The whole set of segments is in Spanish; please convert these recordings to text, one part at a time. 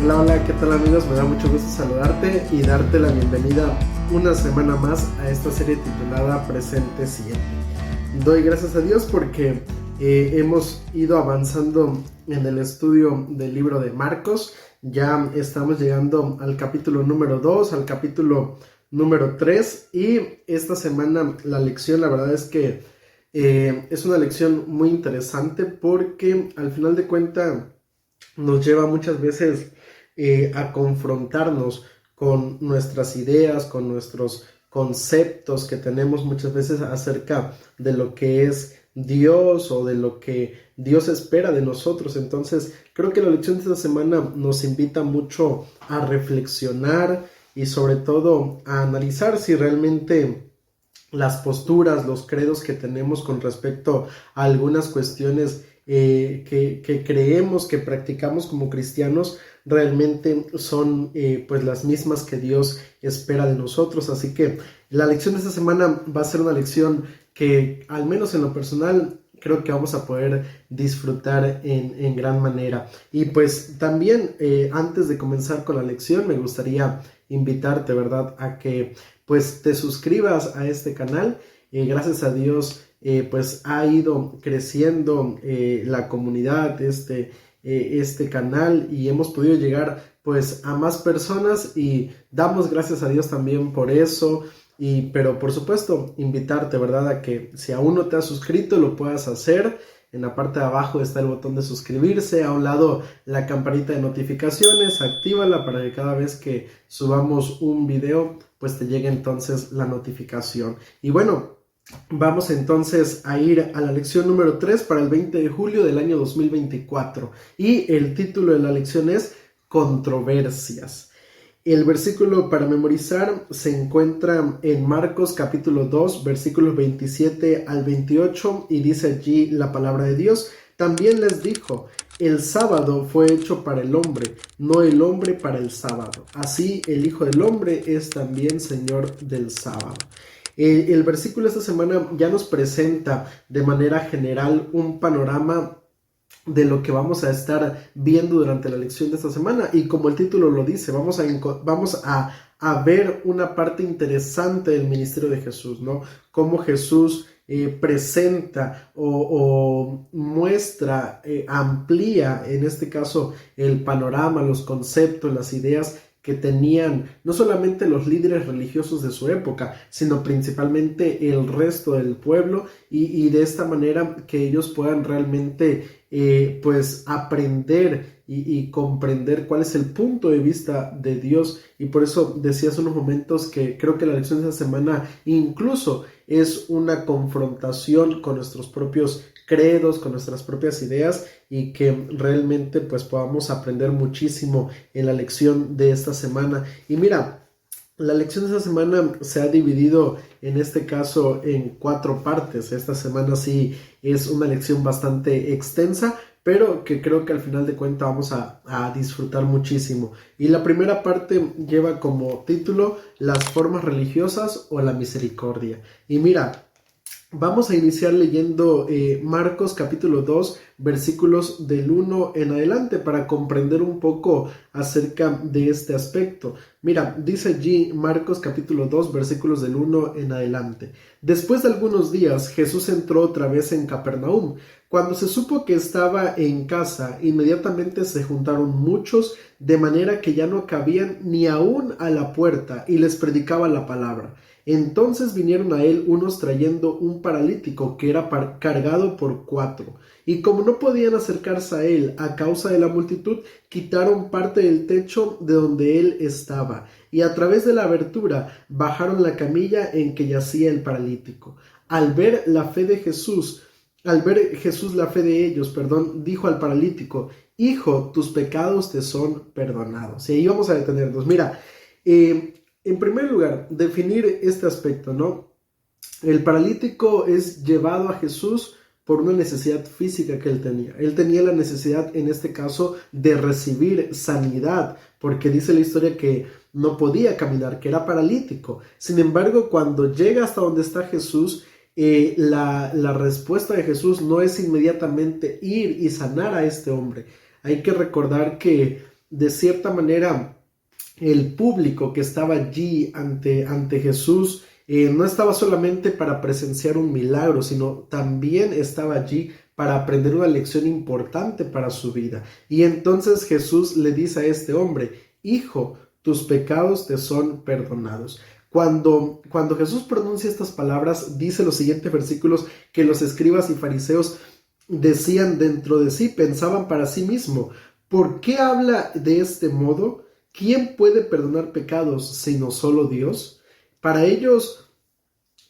Hola, hola, ¿qué tal amigos? Me da mucho gusto saludarte y darte la bienvenida una semana más a esta serie titulada Presente Siempre. Doy gracias a Dios porque hemos ido avanzando en el estudio del libro de Marcos. Ya estamos llegando al capítulo número 2, al capítulo número 3 y esta semana la lección, la verdad es que es una lección muy interesante porque al final de cuentas nos lleva muchas veces a confrontarnos con nuestras ideas, con nuestros conceptos que tenemos muchas veces acerca de lo que es Dios o de lo que Dios espera de nosotros. Entonces, creo que la lección de esta semana nos invita mucho a reflexionar y sobre todo a analizar si realmente las posturas, los credos que tenemos con respecto a algunas cuestiones que creemos, que practicamos como cristianos, realmente son pues las mismas que Dios espera de nosotros. Así que la lección de esta semana va a ser una lección que, al menos en lo personal, creo que vamos a poder disfrutar en gran manera. Y pues también antes de comenzar con la lección me gustaría invitarte, ¿verdad?, a que pues te suscribas a este canal. Gracias a Dios pues ha ido creciendo la comunidad, este canal, y hemos podido llegar pues a más personas y damos gracias a Dios también por eso. Pero por supuesto invitarte, ¿verdad?, a que si aún no te has suscrito lo puedas hacer. En la parte de abajo está el botón de suscribirse, a un lado la campanita de notificaciones, actívala para que cada vez que subamos un video pues te llegue entonces la notificación. Y bueno, vamos entonces a ir a la lección número 3 para el 20 de julio del año 2024 y el título de la lección es Controversias. El versículo para memorizar se encuentra en Marcos capítulo 2, versículos 27 al 28, y dice allí la palabra de Dios: también les dijo, el sábado fue hecho para el hombre, no el hombre para el sábado. Así el Hijo del Hombre es también Señor del sábado. El versículo esta semana ya nos presenta de manera general un panorama de lo que vamos a estar viendo durante la lección de esta semana, y como el título lo dice, vamos a ver una parte interesante del ministerio de Jesús, ¿no? Cómo Jesús presenta o muestra, amplía en este caso el panorama, los conceptos, las ideas que tenían no solamente los líderes religiosos de su época, sino principalmente el resto del pueblo, y de esta manera que ellos puedan realmente pues aprender y comprender cuál es el punto de vista de Dios. Y por eso decía hace unos momentos que creo que la lección de esta semana incluso es una confrontación con nuestros propios credos, con nuestras propias ideas, y que realmente pues podamos aprender muchísimo en la lección de esta semana. Y mira, la lección de esta semana se ha dividido en este caso en 4 partes. Esta semana sí es una lección bastante extensa, pero que creo que al final de cuentas vamos a disfrutar muchísimo. Y la primera parte lleva como título Las formas religiosas o la misericordia. Y mira, vamos a iniciar leyendo Marcos capítulo 2, versículos del 1 en adelante para comprender un poco acerca de este aspecto. Mira, dice allí Marcos capítulo 2, versículos del 1 en adelante. Después de algunos días, Jesús entró otra vez en Capernaum. Cuando se supo que estaba en casa, inmediatamente se juntaron muchos, de manera que ya no cabían ni aún a la puerta, y les predicaba la palabra. Entonces vinieron a él unos trayendo un paralítico que era cargado por 4, y como no podían acercarse a él a causa de la multitud, quitaron parte del techo de donde él estaba, y a través de la abertura bajaron la camilla en que yacía el paralítico. Al ver Jesús la fe de ellos, dijo al paralítico: hijo, tus pecados te son perdonados. Y ahí vamos a detenernos. Mira, en primer lugar, definir este aspecto, ¿no? El paralítico es llevado a Jesús por una necesidad física que él tenía. Él tenía la necesidad, en este caso, de recibir sanidad, porque dice la historia que no podía caminar, que era paralítico. Sin embargo, cuando llega hasta donde está Jesús, la respuesta de Jesús no es inmediatamente ir y sanar a este hombre. Hay que recordar que de cierta manera el público que estaba allí ante Jesús no estaba solamente para presenciar un milagro, sino también estaba allí para aprender una lección importante para su vida. Y entonces Jesús le dice a este hombre: hijo, tus pecados te son perdonados. Cuando Jesús pronuncia estas palabras, dice los siguientes versículos que los escribas y fariseos decían dentro de sí, pensaban para sí mismo: ¿por qué habla de este modo? ¿Quién puede perdonar pecados sino solo Dios? Para ellos,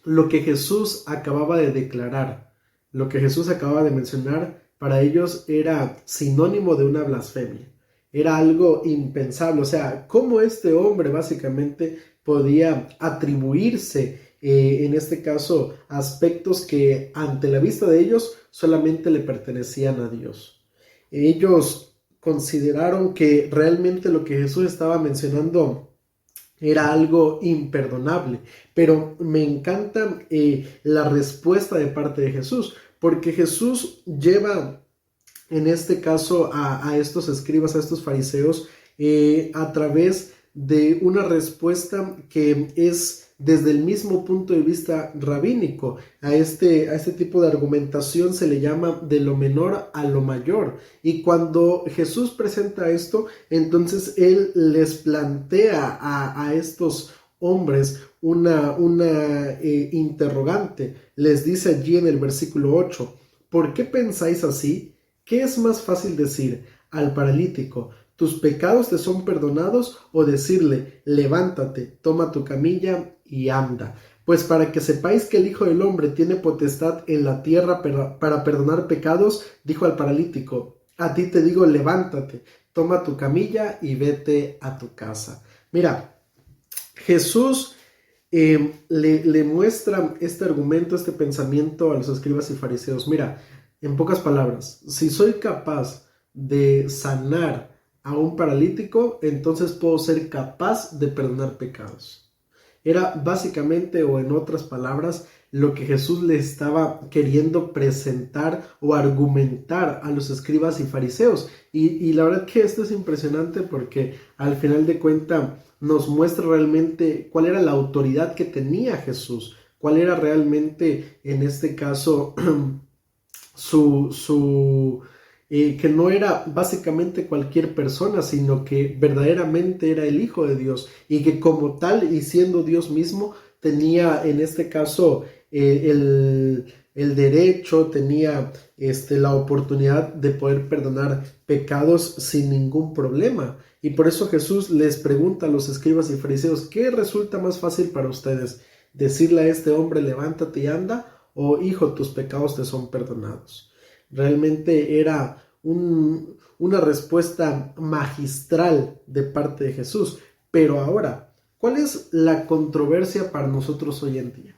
lo que Jesús acababa de declarar, lo que Jesús acababa de mencionar, para ellos era sinónimo de una blasfemia. Era algo impensable. O sea, ¿cómo este hombre básicamente podía atribuirse, en este caso, aspectos que ante la vista de ellos solamente le pertenecían a Dios? Ellos consideraron que realmente lo que Jesús estaba mencionando era algo imperdonable, pero me encanta la respuesta de parte de Jesús, porque Jesús lleva en este caso a estos escribas, a estos fariseos, a través de una respuesta que es desde el mismo punto de vista rabínico. A este tipo de argumentación se le llama de lo menor a lo mayor. Y cuando Jesús presenta esto, entonces Él les plantea a estos hombres una interrogante. Les dice allí en el versículo 8, ¿por qué pensáis así? ¿Qué es más fácil decir al paralítico: tus pecados te son perdonados, o decirle: levántate, toma tu camilla y anda? Pues para que sepáis que el Hijo del Hombre tiene potestad en la tierra para perdonar pecados, dijo al paralítico: a ti te digo, levántate, toma tu camilla y vete a tu casa. Mira, Jesús le muestra este argumento, este pensamiento a los escribas y fariseos. Mira, en pocas palabras, si soy capaz de sanar a un paralítico, entonces puedo ser capaz de perdonar pecados. Era básicamente, o en otras palabras, lo que Jesús le estaba queriendo presentar o argumentar a los escribas y fariseos. Y la verdad que esto es impresionante, porque al final de cuentas nos muestra realmente cuál era la autoridad que tenía Jesús, cuál era realmente, en este caso, que no era básicamente cualquier persona, sino que verdaderamente era el Hijo de Dios, y que como tal, y siendo Dios mismo, tenía en este caso el derecho, tenía la oportunidad de poder perdonar pecados sin ningún problema. Y por eso Jesús les pregunta a los escribas y fariseos: ¿qué resulta más fácil para ustedes? ¿Decirle a este hombre: levántate y anda? ¿O hijo, tus pecados te son perdonados? Realmente era una respuesta magistral de parte de Jesús. Pero ahora, ¿cuál es la controversia para nosotros hoy en día?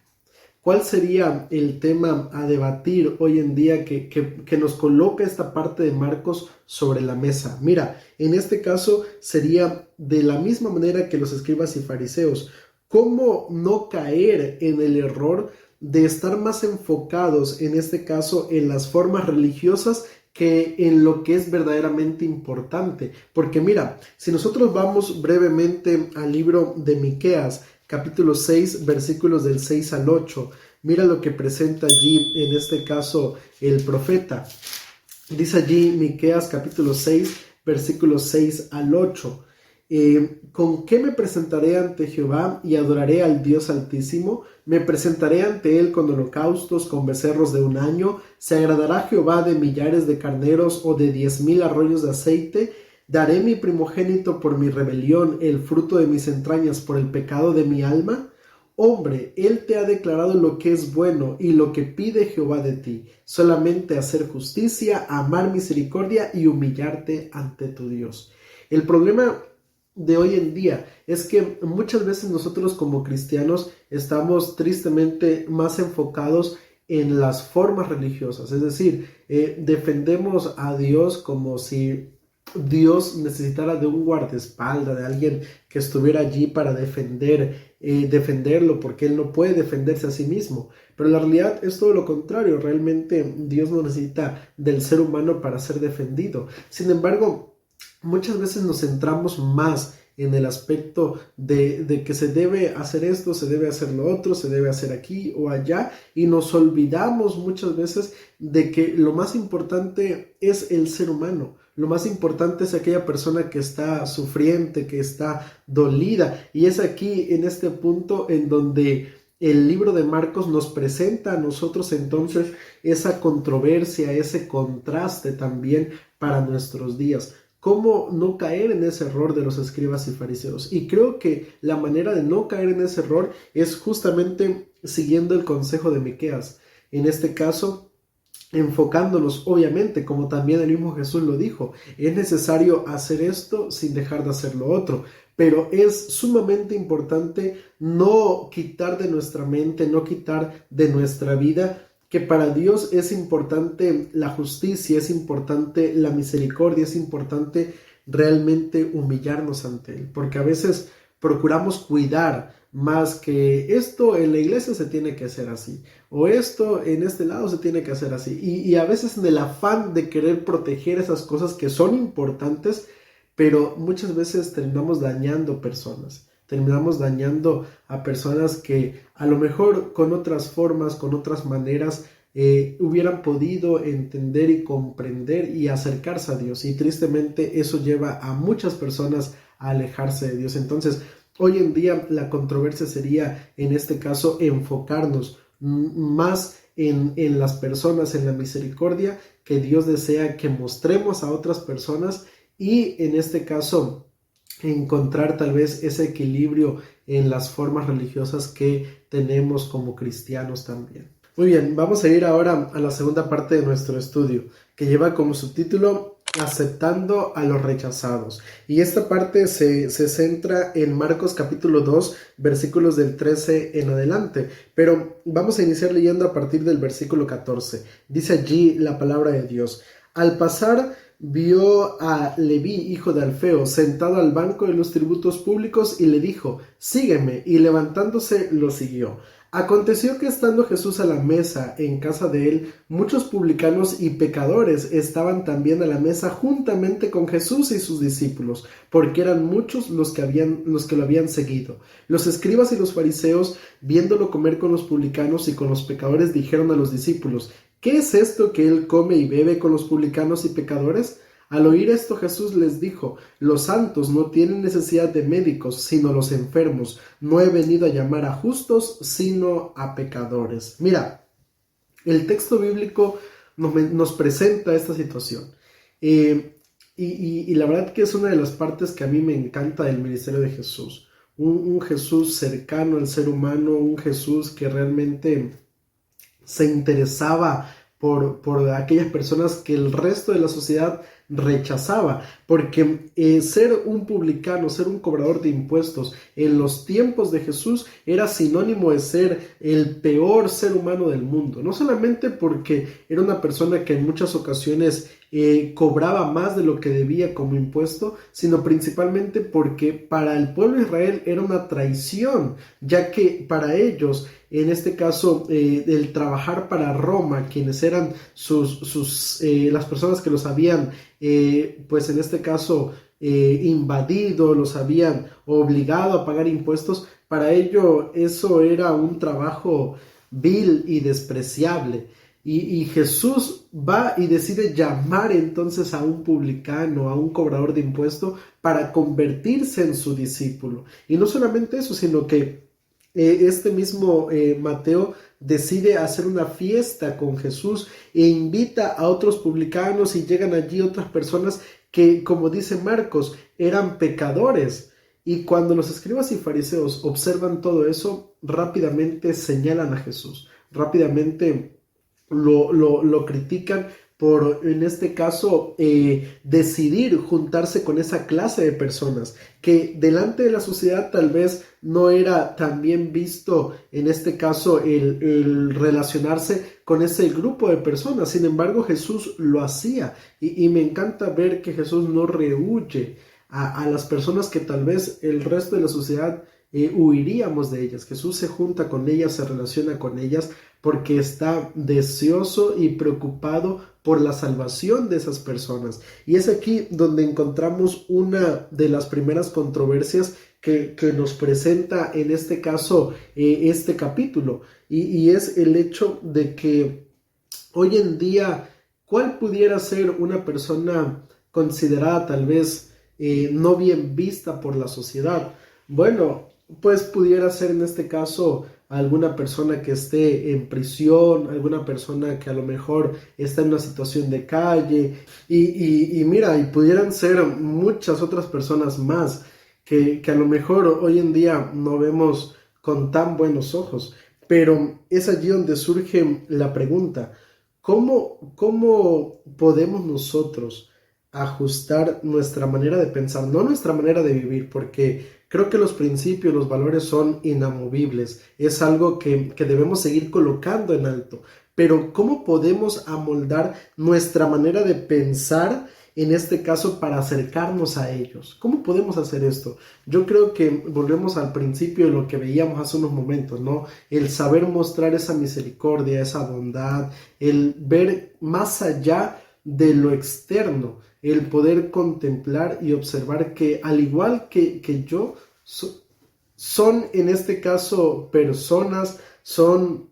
¿Cuál sería el tema a debatir hoy en día que nos coloca esta parte de Marcos sobre la mesa? Mira, en este caso sería de la misma manera que los escribas y fariseos. ¿Cómo no caer en el error de estar más enfocados, en este caso, en las formas religiosas que en lo que es verdaderamente importante? Porque mira, si nosotros vamos brevemente al libro de Miqueas, capítulo 6, versículos del 6 al 8, mira lo que presenta allí, en este caso, el profeta. Dice allí Miqueas capítulo 6, versículos 6 al 8. ¿Con qué me presentaré ante Jehová y adoraré al Dios Altísimo? Me presentaré ante él con holocaustos, con becerros de un año. ¿Se agradará Jehová de millares de carneros o de 10,000 arroyos de aceite? ¿Daré mi primogénito por mi rebelión, el fruto de mis entrañas por el pecado de mi alma? Hombre, él te ha declarado lo que es bueno y lo que pide Jehová de ti, solamente hacer justicia, amar misericordia y humillarte ante tu Dios. El problema de hoy en día es que muchas veces nosotros como cristianos estamos tristemente más enfocados en las formas religiosas, es decir, defendemos a Dios como si Dios necesitara de un guardaespaldas, de alguien que estuviera allí para defenderlo, porque Él no puede defenderse a sí mismo. Pero la realidad es todo lo contrario. Realmente Dios no necesita del ser humano para ser defendido. Sin embargo, muchas veces nos centramos más en el aspecto de que se debe hacer esto, se debe hacer lo otro, se debe hacer aquí o allá, y nos olvidamos muchas veces de que lo más importante es el ser humano. Lo más importante es aquella persona que está sufriente, que está dolida. Y es aquí, en este punto, en donde el libro de Marcos nos presenta a nosotros entonces esa controversia, ese contraste también para nuestros días. ¿Cómo no caer en ese error de los escribas y fariseos? Y creo que la manera de no caer en ese error es justamente siguiendo el consejo de Miqueas. En este caso, enfocándonos, obviamente, como también el mismo Jesús lo dijo, es necesario hacer esto sin dejar de hacer lo otro. Pero es sumamente importante no quitar de nuestra mente, no quitar de nuestra vida, que para Dios es importante la justicia, es importante la misericordia, es importante realmente humillarnos ante Él, porque a veces procuramos cuidar más que esto en la iglesia se tiene que hacer así, o esto en este lado se tiene que hacer así, y a veces en el afán de querer proteger esas cosas que son importantes, pero muchas veces terminamos dañando personas. Terminamos dañando a personas que a lo mejor con otras formas, con otras maneras, hubieran podido entender y comprender y acercarse a Dios. Y tristemente eso lleva a muchas personas a alejarse de Dios. Entonces, hoy en día la controversia sería, en este caso, enfocarnos más en las personas, en la misericordia que Dios desea que mostremos a otras personas, y en este caso encontrar tal vez ese equilibrio en las formas religiosas que tenemos como cristianos también. Muy bien, vamos a ir ahora a la segunda parte de nuestro estudio, que lleva como subtítulo Aceptando a los rechazados. Y esta parte se centra en Marcos capítulo 2, versículos del 13 en adelante. Pero vamos a iniciar leyendo a partir del versículo 14. Dice allí la palabra de Dios. Al pasar, vio a Leví, hijo de Alfeo, sentado al banco de los tributos públicos, y le dijo, sígueme, y levantándose lo siguió. Aconteció que estando Jesús a la mesa en casa de él, muchos publicanos y pecadores estaban también a la mesa juntamente con Jesús y sus discípulos, porque eran muchos los que lo habían seguido. Los escribas y los fariseos, viéndolo comer con los publicanos y con los pecadores, dijeron a los discípulos, ¿qué es esto que él come y bebe con los publicanos y pecadores? Al oír esto, Jesús les dijo, los santos no tienen necesidad de médicos, sino los enfermos. No he venido a llamar a justos, sino a pecadores. Mira, el texto bíblico nos presenta esta situación. Y la verdad que es una de las partes que a mí me encanta del ministerio de Jesús. Un Jesús cercano al ser humano, un Jesús que realmente se interesaba por aquellas personas que el resto de la sociedad rechazaba, porque ser un publicano, ser un cobrador de impuestos en los tiempos de Jesús era sinónimo de ser el peor ser humano del mundo, no solamente porque era una persona que en muchas ocasiones cobraba más de lo que debía como impuesto, sino principalmente porque para el pueblo de Israel era una traición, ya que para ellos, en este caso, el trabajar para Roma, quienes eran las personas que los habían, pues en este caso, invadido, los habían obligado a pagar impuestos, para ello eso era un trabajo vil y despreciable. Y Jesús va y decide llamar entonces a un publicano, a un cobrador de impuestos, para convertirse en su discípulo. Y no solamente eso, sino que este mismo Mateo decide hacer una fiesta con Jesús e invita a otros publicanos, y llegan allí otras personas que, como dice Marcos, eran pecadores. Y cuando los escribas y fariseos observan todo eso, rápidamente señalan a Jesús, rápidamente lo critican por, en este caso, decidir juntarse con esa clase de personas que delante de la sociedad tal vez no era tan bien visto, en este caso, el relacionarse con ese grupo de personas. Sin embargo, Jesús lo hacía, y me encanta ver que Jesús no rehúye a las personas que tal vez el resto de la sociedad huiríamos de ellas. Jesús se junta con ellas, se relaciona con ellas porque está deseoso y preocupado por la salvación de esas personas. Y es aquí donde encontramos una de las primeras controversias que nos presenta en este caso este capítulo, y es el hecho de que hoy en día, ¿cuál pudiera ser una persona considerada tal vez no bien vista por la sociedad? Bueno, pues pudiera ser en este caso alguna persona que esté en prisión, alguna persona que a lo mejor está en una situación de calle, y mira, y pudieran ser muchas otras personas más que a lo mejor hoy en día no vemos con tan buenos ojos. Pero es allí donde surge la pregunta: ¿cómo podemos nosotros ajustar nuestra manera de pensar, no nuestra manera de vivir? Porque creo que los principios, los valores son inamovibles, es algo que debemos seguir colocando en alto, pero ¿cómo podemos amoldar nuestra manera de pensar en este caso para acercarnos a ellos? ¿Cómo podemos hacer esto? Yo creo que volvemos al principio de lo que veíamos hace unos momentos, ¿no? El saber mostrar esa misericordia, esa bondad, el ver más allá de lo externo, el poder contemplar y observar que al igual que yo, son en este caso personas, son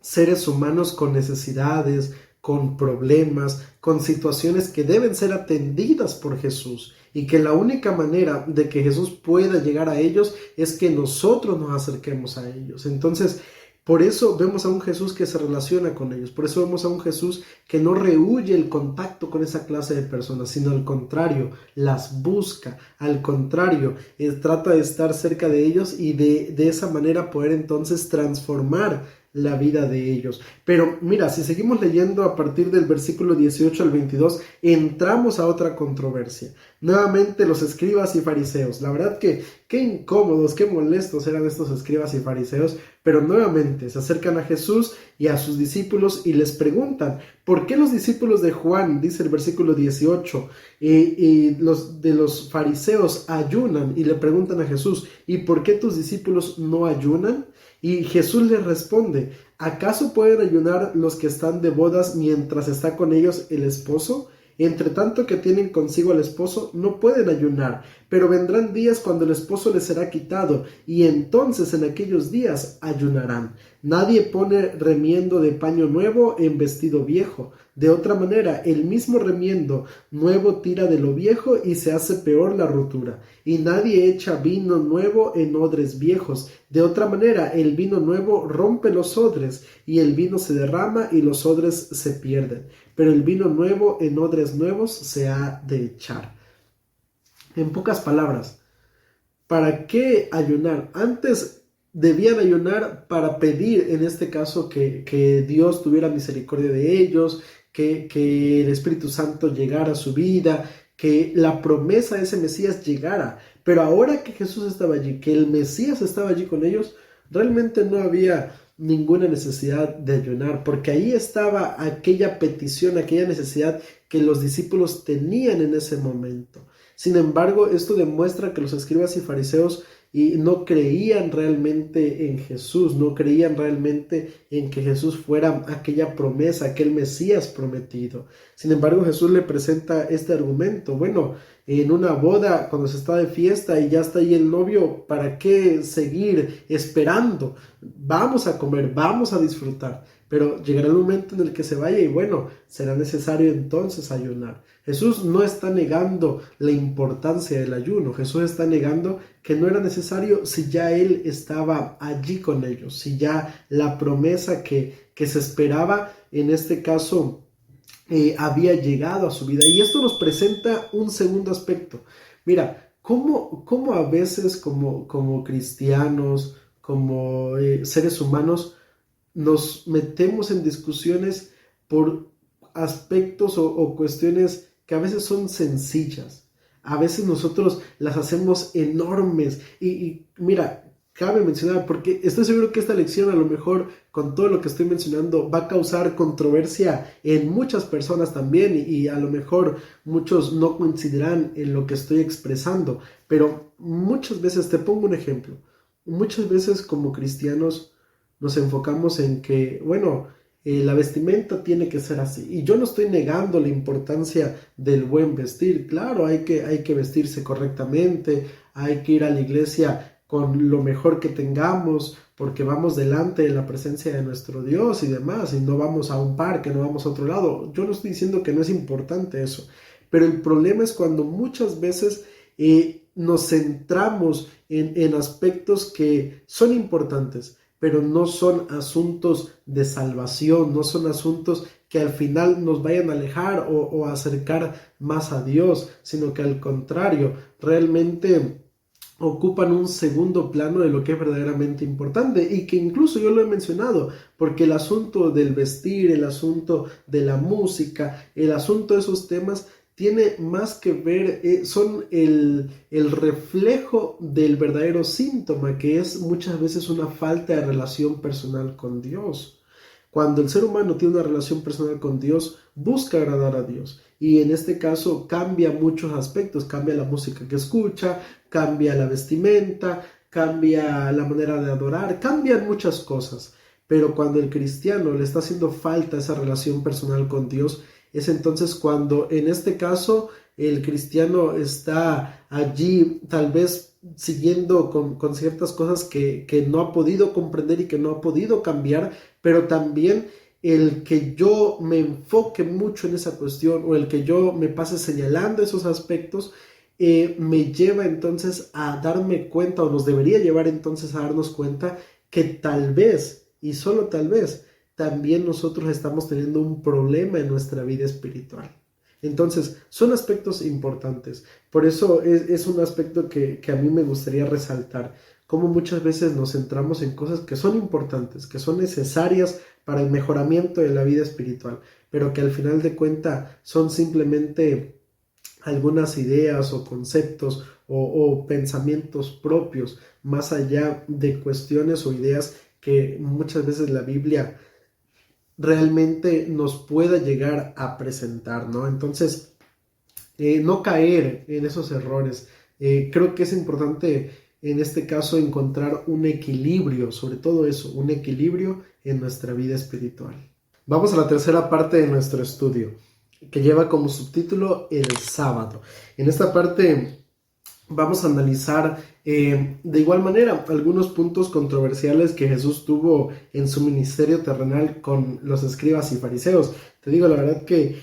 seres humanos con necesidades, con problemas, con situaciones que deben ser atendidas por Jesús, y que la única manera de que Jesús pueda llegar a ellos es que nosotros nos acerquemos a ellos. Entonces, por eso vemos a un Jesús que se relaciona con ellos, por eso vemos a un Jesús que no rehúye el contacto con esa clase de personas, sino al contrario, las busca, al contrario, trata de estar cerca de ellos y de esa manera poder entonces transformar la vida de ellos. Pero mira, si seguimos leyendo a partir del versículo 18 al 22, entramos a otra controversia. Nuevamente los escribas y fariseos. La verdad que qué incómodos, qué molestos eran estos escribas y fariseos, pero nuevamente se acercan a Jesús y a sus discípulos y les preguntan: ¿por qué los discípulos de Juan, dice el versículo 18, los de los fariseos ayunan? Y le preguntan a Jesús: ¿y por qué tus discípulos no ayunan? Y Jesús les responde: ¿acaso pueden ayunar los que están de bodas mientras está con ellos el esposo? Entre tanto que tienen consigo al esposo, no pueden ayunar, pero vendrán días cuando el esposo les será quitado, y entonces en aquellos días ayunarán. Nadie pone remiendo de paño nuevo en vestido viejo. De otra manera, el mismo remiendo nuevo tira de lo viejo y se hace peor la rotura. Y nadie echa vino nuevo en odres viejos. De otra manera, el vino nuevo rompe los odres, y el vino se derrama y los odres se pierden. Pero el vino nuevo en odres nuevos se ha de echar. En pocas palabras, ¿para qué ayunar? Antes debían ayunar para pedir, en este caso, que Dios tuviera misericordia de ellos, que el Espíritu Santo llegara a su vida, que la promesa de ese Mesías llegara. Pero ahora que Jesús estaba allí, que el Mesías estaba allí con ellos, realmente no había ninguna necesidad de ayunar, porque ahí estaba aquella petición, aquella necesidad que los discípulos tenían en ese momento. Sin embargo, esto demuestra que los escribas y fariseos no creían realmente en Jesús, no creían realmente en que Jesús fuera aquella promesa, aquel Mesías prometido. Sin embargo, Jesús le presenta este argumento: bueno, en una boda, cuando se está de fiesta y ya está ahí el novio, ¿para qué seguir esperando? Vamos a comer, vamos a disfrutar, pero llegará el momento en el que se vaya y bueno, será necesario entonces ayunar. Jesús no está negando la importancia del ayuno, Jesús está negando que no era necesario si ya Él estaba allí con ellos, si ya la promesa que se esperaba en este caso había llegado a su vida. Y esto nos presenta un segundo aspecto. Mira, cómo a veces como cristianos, como seres humanos, nos metemos en discusiones por aspectos o cuestiones que a veces son sencillas. A veces nosotros las hacemos enormes. Y mira, cabe mencionar, porque estoy seguro que esta lección, a lo mejor con todo lo que estoy mencionando, va a causar controversia en muchas personas también, y a lo mejor muchos no coincidirán en lo que estoy expresando, pero muchas veces, te pongo un ejemplo, muchas veces como cristianos nos enfocamos en que, bueno, la vestimenta tiene que ser así. Y yo no estoy negando la importancia del buen vestir. Claro, hay que vestirse correctamente, hay que ir a la iglesia con lo mejor que tengamos, porque vamos delante de la presencia de nuestro Dios y demás, y no vamos a un parque, no vamos a otro lado. Yo no estoy diciendo que no es importante eso, pero el problema es cuando muchas veces nos centramos en aspectos que son importantes, pero no son asuntos de salvación, no son asuntos que al final nos vayan a alejar o acercar más a Dios, sino que al contrario, realmente ocupan un segundo plano de lo que es verdaderamente importante, y que incluso yo lo he mencionado, porque el asunto del vestir, el asunto de la música, el asunto de esos temas tiene más que ver, son el reflejo del verdadero síntoma, que es muchas veces una falta de relación personal con Dios. Cuando el ser humano tiene una relación personal con Dios, busca agradar a Dios. Y en este caso cambia muchos aspectos, cambia la música que escucha, cambia la vestimenta, cambia la manera de adorar, cambian muchas cosas. Pero cuando el cristiano le está haciendo falta esa relación personal con Dios, es entonces cuando en este caso el cristiano está allí tal vez siguiendo con ciertas cosas que no ha podido comprender y que no ha podido cambiar, pero también el que yo me enfoque mucho en esa cuestión o el que yo me pase señalando esos aspectos, me lleva entonces a darme cuenta, o nos debería llevar entonces a darnos cuenta que tal vez, y solo tal vez, también nosotros estamos teniendo un problema en nuestra vida espiritual. Entonces, son aspectos importantes. Por eso es un aspecto que a mí me gustaría resaltar, cómo muchas veces nos centramos en cosas que son importantes, que son necesarias para el mejoramiento de la vida espiritual, pero que al final de cuentas son simplemente algunas ideas o conceptos o pensamientos propios, más allá de cuestiones o ideas que muchas veces la Biblia realmente nos pueda llegar a presentar, ¿no? Entonces, no caer en esos errores. Creo que es importante en este caso encontrar un equilibrio, sobre todo eso, un equilibrio en nuestra vida espiritual. Vamos a la tercera parte de nuestro estudio, que lleva como subtítulo el sábado. En esta parte vamos a analizar de igual manera algunos puntos controversiales que Jesús tuvo en su ministerio terrenal con los escribas y fariseos. Te digo la verdad que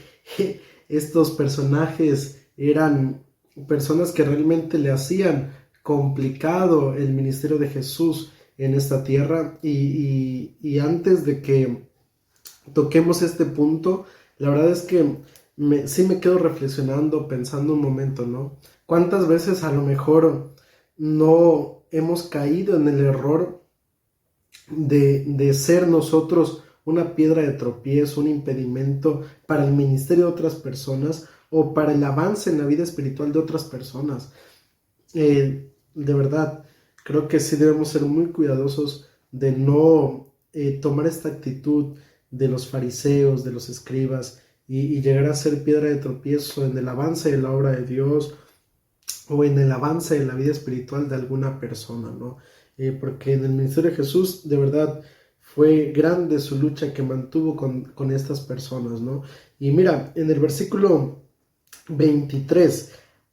estos personajes eran personas que realmente le hacían complicado el ministerio de Jesús en esta tierra, y antes de que toquemos este punto, la verdad es que sí me quedo reflexionando, pensando un momento, ¿no? ¿Cuántas veces a lo mejor no hemos caído en el error de ser nosotros una piedra de tropiezo, un impedimento para el ministerio de otras personas o para el avance en la vida espiritual de otras personas? De verdad, creo que sí debemos ser muy cuidadosos de no tomar esta actitud de los fariseos, de los escribas, y llegar a ser piedra de tropiezo en el avance de la obra de Dios o en el avance de la vida espiritual de alguna persona, ¿no? Porque en el ministerio de Jesús, de verdad, fue grande su lucha que mantuvo con estas personas, ¿no? Y mira, en el versículo 23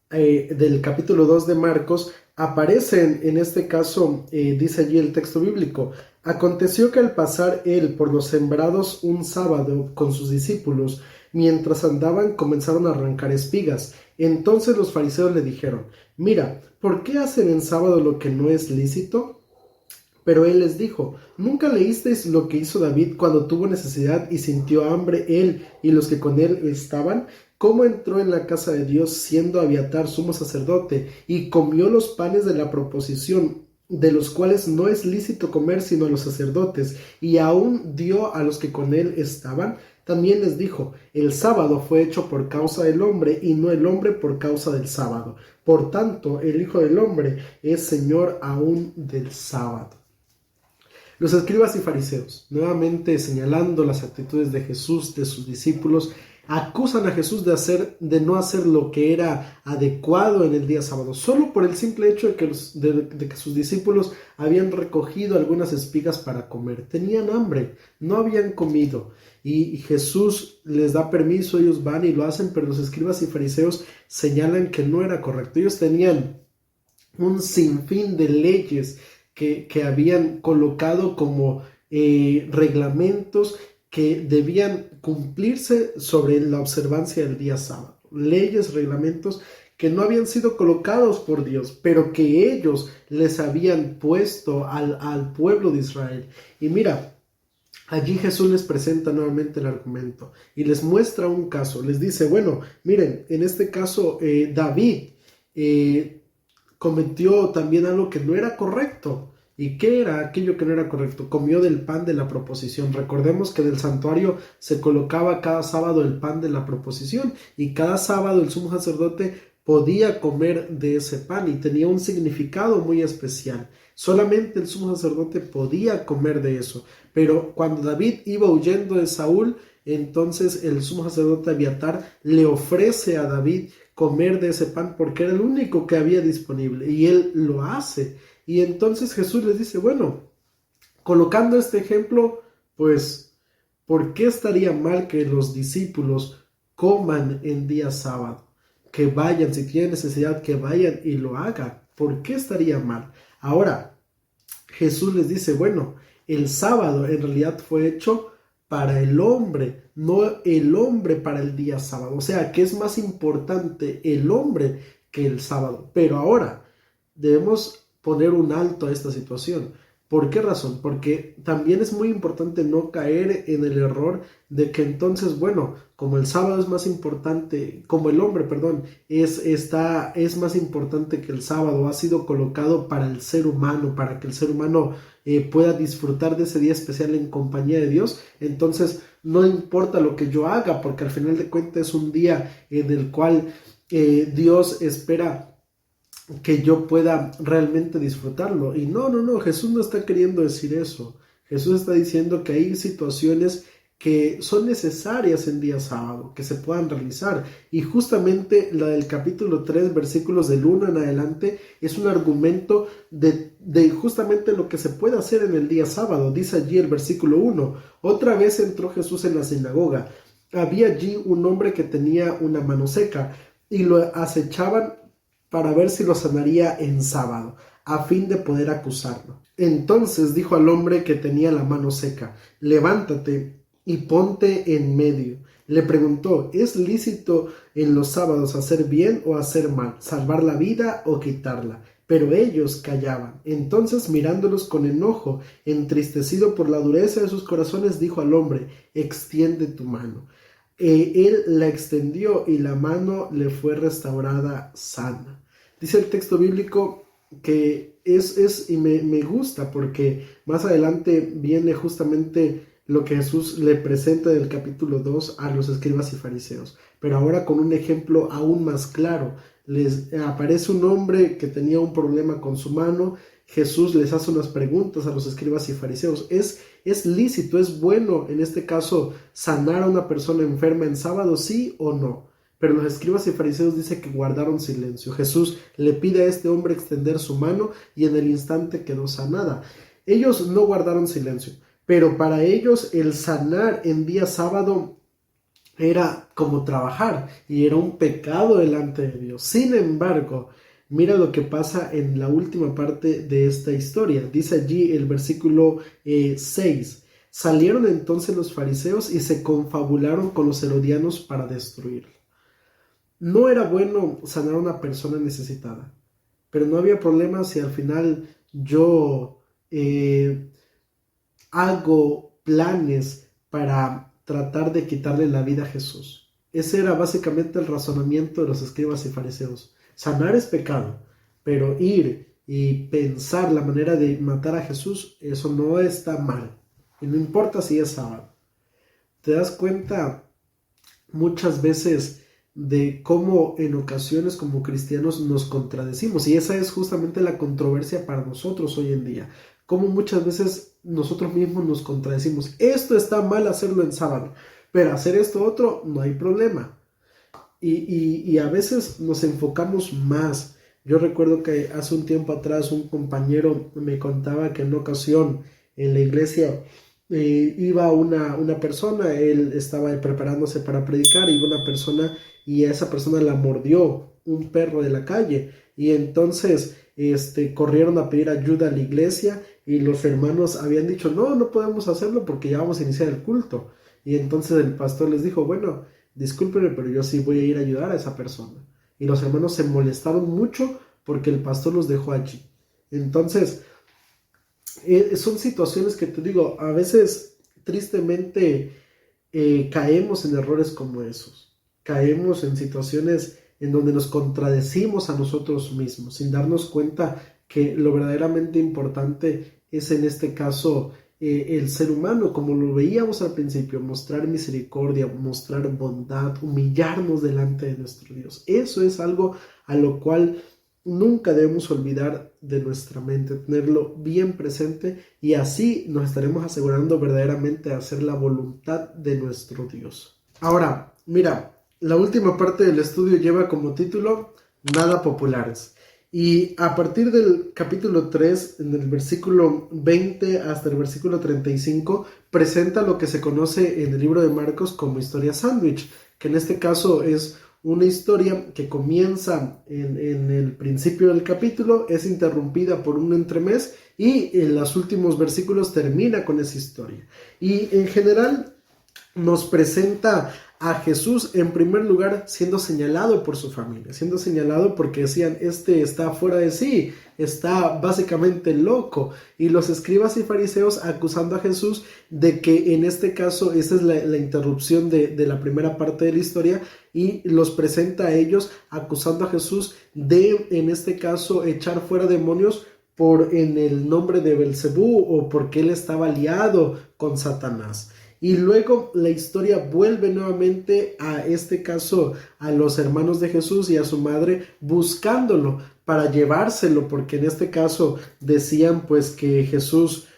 del capítulo 2 de Marcos, aparecen, en este caso, dice allí el texto bíblico: aconteció que al pasar él por los sembrados un sábado con sus discípulos, mientras andaban, comenzaron a arrancar espigas. Entonces los fariseos le dijeron: mira, ¿por qué hacen en sábado lo que no es lícito? Pero él les dijo: ¿nunca leísteis lo que hizo David cuando tuvo necesidad y sintió hambre él y los que con él estaban? ¿Cómo entró en la casa de Dios siendo Abiatar sumo sacerdote y comió los panes de la proposición, de los cuales no es lícito comer sino a los sacerdotes, y aún dio a los que con él estaban? También les dijo: el sábado fue hecho por causa del hombre y no el hombre por causa del sábado. Por tanto, el Hijo del Hombre es Señor aún del sábado. Los escribas y fariseos, nuevamente señalando las actitudes de Jesús, de sus discípulos, acusan a Jesús de no hacer lo que era adecuado en el día sábado, solo por el simple hecho de que sus discípulos habían recogido algunas espigas para comer. Tenían hambre, no habían comido. Y Jesús les da permiso, ellos van y lo hacen, pero los escribas y fariseos señalan que no era correcto. Ellos tenían un sinfín de leyes que habían colocado como reglamentos que debían cumplirse sobre la observancia del día sábado. Leyes, reglamentos que no habían sido colocados por Dios, pero que ellos les habían puesto al pueblo de Israel. Y mira, allí Jesús les presenta nuevamente el argumento y les muestra un caso. Les dice, bueno, miren, en este caso David cometió también algo que no era correcto. ¿Y qué era aquello que no era correcto? Comió del pan de la proposición. Recordemos que del santuario se colocaba cada sábado el pan de la proposición y cada sábado el sumo sacerdote podía comer de ese pan y tenía un significado muy especial. Solamente el sumo sacerdote podía comer de eso. Pero cuando David iba huyendo de Saúl, entonces el sumo sacerdote Abiatar le ofrece a David comer de ese pan porque era el único que había disponible y él lo hace. Y entonces Jesús les dice, bueno, colocando este ejemplo, pues, ¿por qué estaría mal que los discípulos coman en día sábado? Que vayan, si tienen necesidad, que vayan y lo hagan. ¿Por qué estaría mal? Ahora, Jesús les dice, bueno, el sábado en realidad fue hecho para el hombre, no el hombre para el día sábado. O sea, que es más importante el hombre que el sábado. Pero ahora debemos poner un alto a esta situación. ¿Por qué razón? Porque también es muy importante no caer en el error de que entonces, bueno, como el sábado es más importante, como el hombre, perdón, es más importante que el sábado, ha sido colocado para el ser humano, para que el ser humano pueda disfrutar de ese día especial en compañía de Dios, entonces no importa lo que yo haga, porque al final de cuentas es un día en el cual Dios espera que yo pueda realmente disfrutarlo. Y no, Jesús no está queriendo decir eso. Jesús está diciendo que hay situaciones que son necesarias en día sábado, que se puedan realizar. Y justamente la del capítulo 3, versículos del 1 en adelante, es un argumento de justamente lo que se puede hacer en el día sábado. Dice allí el versículo 1, otra vez entró Jesús en la sinagoga. Había allí un hombre que tenía una mano seca y lo acechaban para ver si lo sanaría en sábado, a fin de poder acusarlo. Entonces dijo al hombre que tenía la mano seca, levántate y ponte en medio. Le preguntó, ¿es lícito en los sábados hacer bien o hacer mal, salvar la vida o quitarla? Pero ellos callaban. Entonces, mirándolos con enojo, entristecido por la dureza de sus corazones, dijo al hombre, extiende tu mano. Él la extendió y la mano le fue restaurada sana. Dice el texto bíblico que y me gusta porque más adelante viene justamente lo que Jesús le presenta del capítulo 2 a los escribas y fariseos, pero ahora con un ejemplo aún más claro. Les aparece un hombre que tenía un problema con su mano. Jesús les hace unas preguntas a los escribas y fariseos. ¿Es lícito, es bueno en este caso sanar a una persona enferma en sábado, sí o no? Pero los escribas y fariseos dicen que guardaron silencio. Jesús le pide a este hombre extender su mano y en el instante quedó sanada. Ellos no guardaron silencio, pero para ellos el sanar en día sábado era como trabajar y era un pecado delante de Dios. Sin embargo, mira lo que pasa en la última parte de esta historia. Dice allí el versículo 6. Salieron entonces los fariseos y se confabularon con los herodianos para destruirlo. No era bueno sanar a una persona necesitada, pero no había problema si al final yo hago planes para tratar de quitarle la vida a Jesús. Ese era básicamente el razonamiento de los escribas y fariseos. Sanar es pecado, pero ir y pensar la manera de matar a Jesús, eso no está mal. Y no importa si es sábado. Te das cuenta muchas veces de cómo en ocasiones como cristianos nos contradecimos. Y esa es justamente la controversia para nosotros hoy en día. Cómo muchas veces nosotros mismos nos contradecimos. Esto está mal hacerlo en sábado. pero hacer esto otro no hay problema. Y a veces nos enfocamos más. Yo recuerdo que hace un tiempo atrás un compañero me contaba que en una ocasión en la iglesia iba una persona, él estaba preparándose para predicar, iba una persona y a esa persona la mordió un perro de la calle y entonces corrieron a pedir ayuda a la iglesia y los hermanos habían dicho, no, no podemos hacerlo porque ya vamos a iniciar el culto. Y entonces el pastor les dijo, bueno, discúlpenme, pero yo sí voy a ir a ayudar a esa persona. Y los hermanos se molestaron mucho porque el pastor los dejó allí. Entonces, son situaciones que te digo, a veces tristemente caemos en errores como esos. Caemos en situaciones en donde nos contradecimos a nosotros mismos sin darnos cuenta que lo verdaderamente importante es en este caso el ser humano, como lo veíamos al principio, mostrar misericordia, mostrar bondad, humillarnos delante de nuestro Dios. Eso es algo a lo cual nunca debemos olvidar de nuestra mente, tenerlo bien presente y así nos estaremos asegurando verdaderamente de hacer la voluntad de nuestro Dios. Ahora, mira, la última parte del estudio lleva como título Nada populares. Y a partir del capítulo 3, en el versículo 20 hasta el versículo 35, presenta lo que se conoce en el libro de Marcos como historia sándwich, que en este caso es una historia que comienza en el principio del capítulo, es interrumpida por un entremés y en los últimos versículos termina con esa historia. Y en general nos presenta a Jesús en primer lugar siendo señalado por su familia, siendo señalado porque decían, está fuera de sí, está básicamente loco, y los escribas y fariseos acusando a Jesús de que en este caso, esa es la interrupción de la primera parte de la historia, y los presenta a ellos acusando a Jesús de, en este caso, echar fuera demonios en el nombre de Belcebú o porque él estaba aliado con Satanás. Y luego la historia vuelve nuevamente a este caso a los hermanos de Jesús y a su madre buscándolo para llevárselo, porque en este caso decían pues que Jesús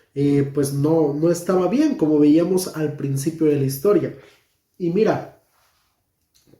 pues no estaba bien, como veíamos al principio de la historia. Y mira,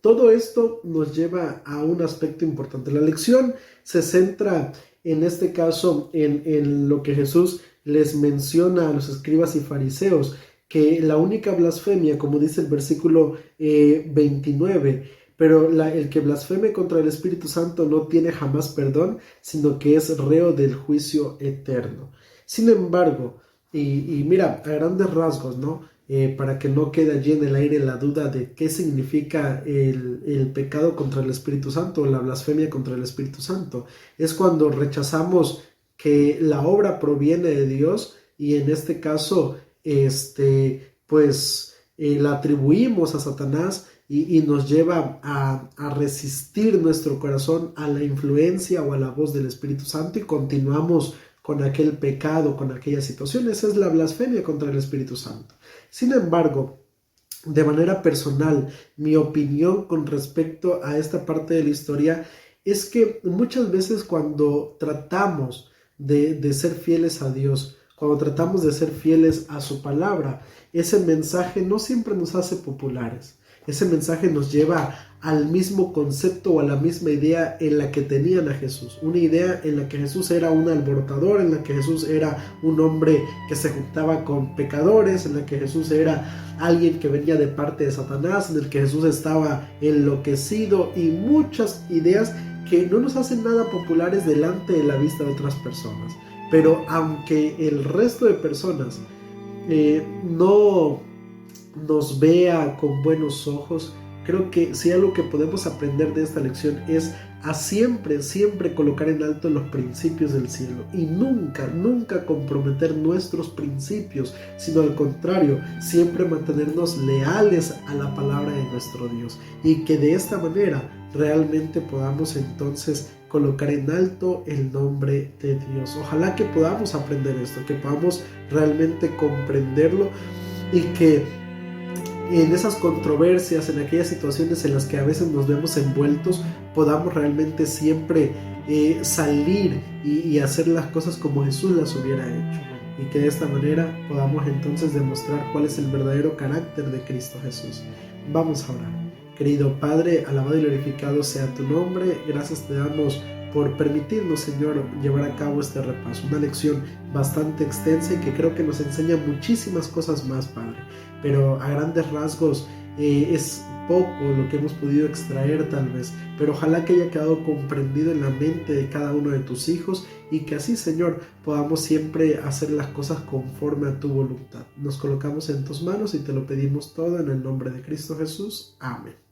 todo esto nos lleva a un aspecto importante. La lección se centra en este caso en lo que Jesús les menciona a los escribas y fariseos, que la única blasfemia, como dice el versículo 29, pero el que blasfeme contra el Espíritu Santo no tiene jamás perdón, sino que es reo del juicio eterno. Sin embargo, y mira, a grandes rasgos, ¿no? Para que no quede allí en el aire la duda de qué significa el pecado contra el Espíritu Santo o la blasfemia contra el Espíritu Santo. Es cuando rechazamos que la obra proviene de Dios y en este caso la atribuimos a Satanás y nos lleva a resistir nuestro corazón a la influencia o a la voz del Espíritu Santo y continuamos con aquel pecado, con aquella situación. Esa es la blasfemia contra el Espíritu Santo. Sin embargo, de manera personal, mi opinión con respecto a esta parte de la historia es que muchas veces cuando tratamos de ser fieles a Dios, cuando tratamos de ser fieles a su palabra, ese mensaje no siempre nos hace populares. Ese mensaje nos lleva al mismo concepto o a la misma idea en la que tenían a Jesús. Una idea en la que Jesús era un alborotador, en la que Jesús era un hombre que se juntaba con pecadores, en la que Jesús era alguien que venía de parte de Satanás, en el que Jesús estaba enloquecido y muchas ideas que no nos hacen nada populares delante de la vista de otras personas. Pero aunque el resto de personas no nos vea con buenos ojos, creo que si algo que podemos aprender de esta lección es a siempre colocar en alto los principios del cielo y nunca comprometer nuestros principios, sino al contrario, siempre mantenernos leales a la palabra de nuestro Dios y que de esta manera realmente podamos entonces colocar en alto el nombre de Dios. Ojalá que podamos aprender esto, que podamos realmente comprenderlo y que en esas controversias, en aquellas situaciones en las que a veces nos vemos envueltos, podamos realmente siempre salir y hacer las cosas como Jesús las hubiera hecho. y que de esta manera podamos entonces demostrar cuál es el verdadero carácter de Cristo Jesús. Vamos a orar. Querido Padre, alabado y glorificado sea tu nombre. Gracias te damos por permitirnos, Señor, llevar a cabo este repaso. Una lección bastante extensa y que creo que nos enseña muchísimas cosas más, Padre. Pero a grandes rasgos es poco lo que hemos podido extraer tal vez, pero ojalá que haya quedado comprendido en la mente de cada uno de tus hijos y que así, Señor, podamos siempre hacer las cosas conforme a tu voluntad. Nos colocamos en tus manos y te lo pedimos todo en el nombre de Cristo Jesús. Amén.